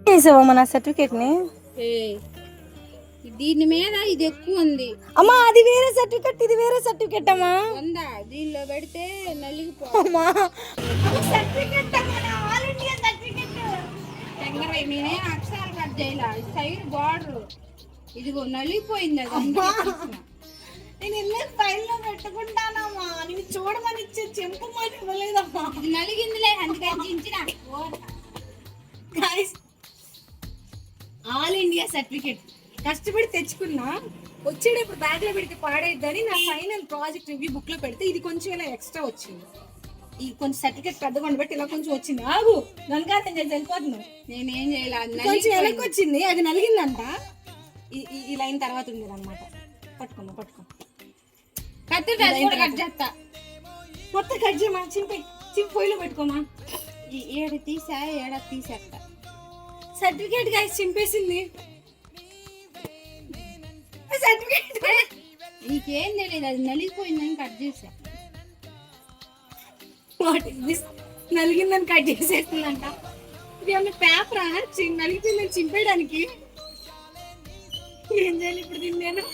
చేసావా మన సర్టిఫికేట్ ని? దీని మీద ఇది ఎక్కువ ఉంది అమ్మా. అది వేరే సర్టిఫికెట్, ఇది వేరే సర్టిఫికెట్ అమ్మా. ఉందా? దీనిలో పెడితే నలిగిపో. నేనే అక్షరాలు కట్ చేయాల, సైడ్ బార్డర్ ఇదిగో నలిగిపోయింది. అది నేను వెళ్ళి ఫైల్లో పెట్టుకుంటానమ్మా. నేను చూడమని ఇచ్చే చెంపమని ఇవ్వలేదమ్మా. ఇది నలిగిందిలే, అందుకని చించిన. ఆల్ ఇండియా సర్టిఫికెట్ కష్టపడి తెచ్చుకున్నా. వచ్చేటప్పుడు బ్యాగ్ లో పెడితే పాడైద్దని నా ఫైనల్ ప్రాజెక్ట్ రివ్యూ బుక్ లో పెడితే ఇది కొంచెం ఇలా ఎక్స్ట్రా వచ్చింది. ఈ కొంచెం సర్టిఫికేట్ పెద్దగా ఉండబట్టి ఇలా కొంచెం వచ్చింది. ఆగు, నన్ను వెళ్ళిపోతున్నావు. నేనేం చేయాలి, కొంచెం వెనక్కి వచ్చింది, అది నలిగిందంట. ఈ లైన్ తర్వాత ఉండేది అనమాట. పట్టుకోమ్మా, పట్టుకో. కట్ చేస్తా. మొత్తం కట్ చేయమా, చింపి పొయ్యిలో పెట్టుకోమా. ఏడు తీసేస్తా. సర్టిఫికేట్ గా చింపేసింది. సర్టిఫికేట్ నీకేం తెలియదు, అది నలిగిపోయిందని కట్ చేసా. నలిగిందని కట్ చేసేస్తుందంట. ఇది ఏమన్నా పేపరా నలిగిపోయిందని చింపేయడానికి? ఏం చేయాలి ఇప్పుడు దీన్ని నేను?